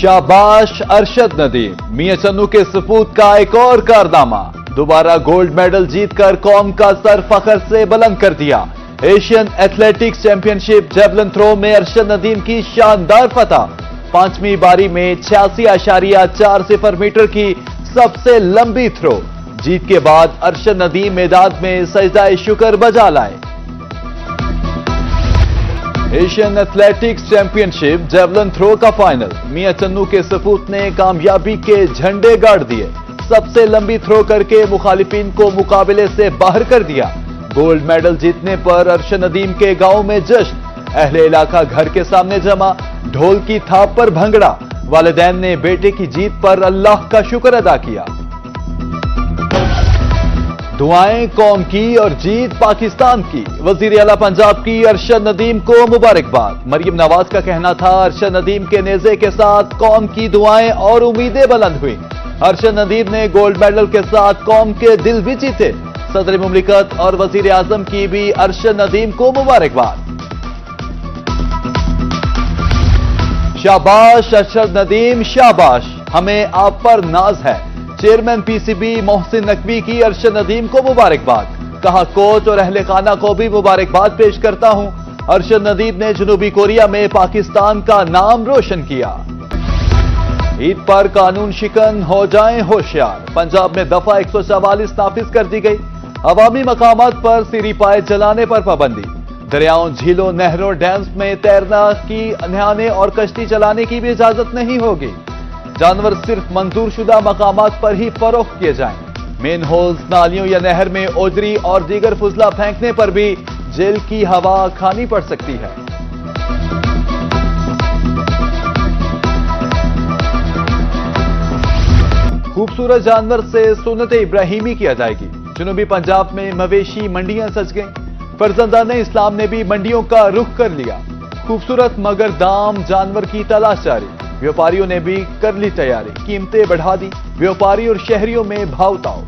शाबाश अरशद नदीम, मियां चन्नू के सपूत का एक और कारनामा। दोबारा गोल्ड मेडल जीतकर कौम का सर फखर से बुलंद कर दिया। Asian athletics championship javelin throw में अरशद नदीम की शानदार फतह। पांचवी बारी में 86.40 मीटर की सबसे लंबी थ्रो। जीत के बाद अरशद नदीम मैदान में सजदाए शुक्र बजा लाए। Asian athletics championship javelin throw का फाइनल, मियां चन्नू के सपूत ने कामयाबी के झंडे गाड़ दिए। सबसे लंबी थ्रो करके मुखालिफिन को मुकाबले से बाहर कर दिया। गोल्ड मेडल जीतने पर अरशद नदीम के गांव में जश्न। अहले इलाका घर के सामने जमा, ढोल की थाप पर भंगड़ा। वालिदैन ने बेटे की जीत पर अल्लाह का शुक्र अदा किया। दुआएं कौम की और जीत पाकिस्तान की। वजीर आला पंजाब की अरशद नदीम को मुबारकबाद। मरियम नवाज का कहना था, अरशद नदीम के नेज़े के साथ कौम की दुआएं और उम्मीदें बुलंद हुई। अरशद नदीम ने गोल्ड मेडल के साथ कौम के दिल भी जीते। सदर मुमलिकत और वजीर आजम की भी अरशद नदीम को मुबारकबाद। शाबाश अरशद नदीम, शाबाश, हमें आप पर नाज है। चेयरमैन पीसीबी मोहसिन नकवी की अरशद नदीम को मुबारकबाद। कहा, कोच और अहले खाना को भी मुबारकबाद पेश करता हूं। अरशद नदीम ने जनूबी कोरिया में पाकिस्तान का नाम रोशन किया। ईद पर कानून शिकन हो जाएं होशियार। पंजाब में दफा 144 नाफिज कर दी गई। अवामी मकामात पर सीरी पाए जलाने पर पाबंदी। दरियाओं, झीलों, नहरों, डैम्स में तैरना की, नहाने और कश्ती चलाने की भी इजाजत नहीं होगी। जानवर सिर्फ मंजूर शुदा मकामात पर ही फरोख्त किए जाएं। मेन होल्स, नालियों या नहर में ओजरी और दीगर फुजला फेंकने पर भी जेल की हवा खानी पड़ सकती है। खूबसूरत जानवर से सुन्नत इब्राहिमी की अदायगी। जनूबी पंजाब में मवेशी मंडियां सज गईं। फर्जंदाने इस्लाम ने भी मंडियों का रुख कर लिया। खूबसूरत मगर दाम जानवर की तलाश जारी। व्यापारियों ने भी कर ली तैयारी, कीमतें बढ़ा दी। व्यापारी और शहरियों में भाव-ताव।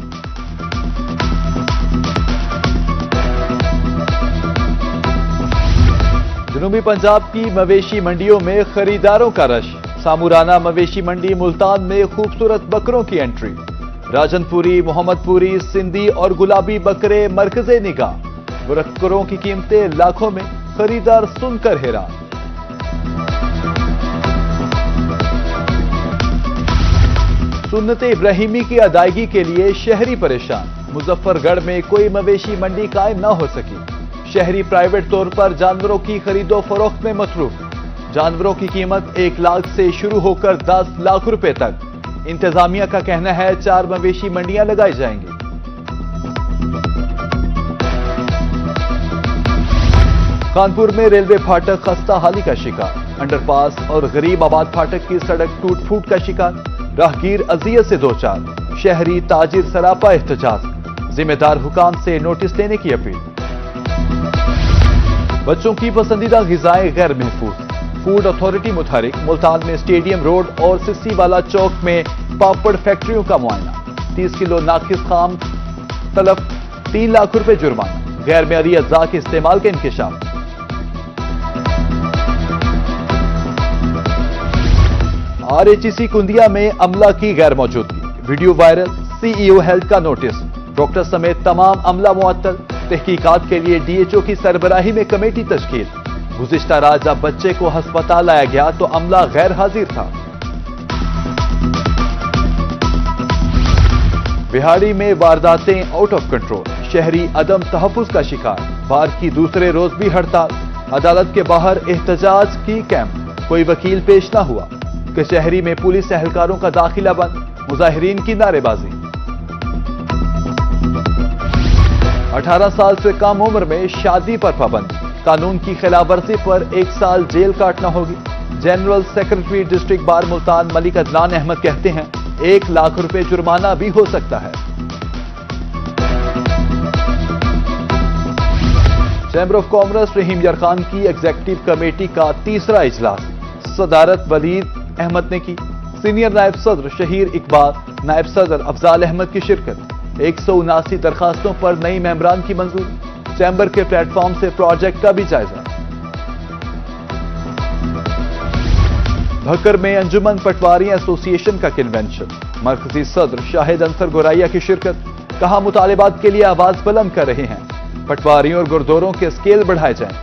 जनूबी पंजाब की मवेशी मंडियों में खरीदारों का रश। सामुराना मवेशी मंडी मुल्तान में खूबसूरत बकरों की एंट्री। राजनपुरी, मोहम्मदपुरी, सिंधी और गुलाबी बकरे मरकज़े निगाह। बकरों की कीमतें लाखों में, खरीदार सुनकर हैरान। सुन्नत इब्राहिमी की अदायगी के लिए शहरी परेशान। मुजफ्फरगढ़ में कोई मवेशी मंडी कायम न हो सकी। शहरी प्राइवेट तौर पर जानवरों की खरीदो फरोख्त में मसरूफ। जानवरों की कीमत 1 लाख से शुरू होकर 10 लाख रुपए तक। इंतजामिया का कहना है 4 मवेशी मंडियां लगाई जाएंगी। कानपुर में रेलवे फाटक खस्ता हाली का शिकार। अंडरपास और गरीब आबाद फाटक की सड़क टूट फूट का शिकार। राहगीर अजियत से 2-4। शहरी ताजिर सरापा एहतजाज। जिम्मेदार हुकाम से नोटिस लेने की अपील। बच्चों की पसंदीदा गिजाएं गैर महफूज। Food authority मुतहरिक। मुल्तान में स्टेडियम रोड और सिस्सी वाला चौक में पापड़ फैक्ट्रियों का मुआयना। 30 किलो नाकिस खाम तलब, 3 लाख रुपए जुर्माना। गैर मेयारी अज्जा के इस्तेमाल का इंकशाफ। आरएचईसी कुंदिया में अमला की गैर मौजूदगी। Video viral. सीईओ हेल्थ का नोटिस। डॉक्टर समेत तमाम अमला मुअत्तल। तहकीकात के लिए डीएचओ की सरबराही में कमेटी तश्कील। गुज़िश्ता रात जब बच्चे को अस्पताल लाया गया तो अमला गैर हाजिर था। बिहाड़ी में वारदातें आउट ऑफ कंट्रोल। शहरी अदम तहफ्फुज का शिकार। बार की दूसरे रोज भी हड़ताल। अदालत के बाहर एहतजाज की कैंप। कोई वकील पेश न हुआ। कचहरी में पुलिस एहलकारों का दाखिला बंद। मुजाहिरीन की नारेबाजी। 18 साल से कम उम्र में शादी पर पाबंदी। कानून की खिलाफवर्जी पर 1 साल जेल काटना होगी। General secretary district bar Multan Malik Adnan Ahmed कहते हैं 1 लाख रुपए जुर्माना भी हो सकता है। चैम्बर ऑफ कॉमर्स रहीम यार खान की एग्जीक्यूटिव कमेटी का 3रा इजलास। सदारत वलीद अहमद ने की। सीनियर नायब सदर शहीर इकबाल, नायब सदर अफजाल अहमद की शिरकत। 179 दरखास्तों पर नई मेंबरान की मंजूरी। चैम्बर के प्लेटफॉर्म से प्रोजेक्ट का भी जायजा। भक्कर में अंजुमन पटवारी एसोसिएशन का कन्वेंशन, मरकजी सदर शाहिद अंसर गोराइया की शिरकत। कहा मुतालिबात के लिए आवाज बुलंद कर रहे हैं, पटवारियों और गुरदौरों के स्केल बढ़ाए जाएं।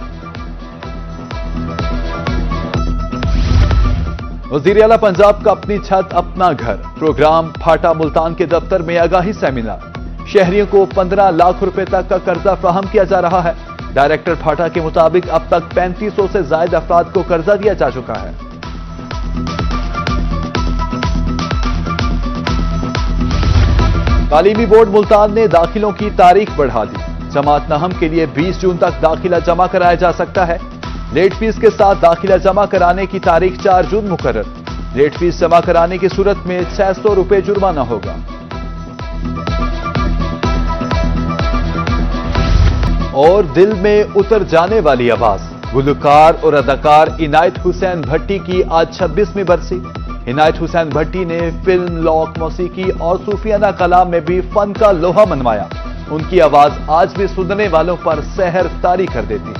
वजीर आला पंजाब का अपनी छत अपना घर प्रोग्राम फाटा मुल्तान के दफ्तर में आगाही सेमिनार। शहरियों को 15 लाख रुपए तक का कर्जा फराहम किया जा रहा है। डायरेक्टर फाटा के मुताबिक अब तक 3500 से ज्यादा अफराद को कर्जा दिया जा चुका है। तालीमी बोर्ड मुल्तान ने दाखिलों की तारीख बढ़ा दी। जमात नहम के लिए 20 जून तक दाखिला जमा कराया जा सकता है। लेट फीस के साथ दाखिला जमा कराने की तारीख 4 जून मुकर्रर। लेट फीस जमा कराने की सूरत में 600 रुपए जुर्माना होगा। और दिल में उतर जाने वाली आवाज, गुलकार और अदाकार इनायत हुसैन भट्टी की आज 26वीं बरसी। इनायत हुसैन भट्टी ने फिल्म, लौक, मौसीकी और सूफियाना कलाम में भी फन का लोहा मनवाया। उनकी आवाज आज भी सुनने वालों पर सहर तारी कर देती।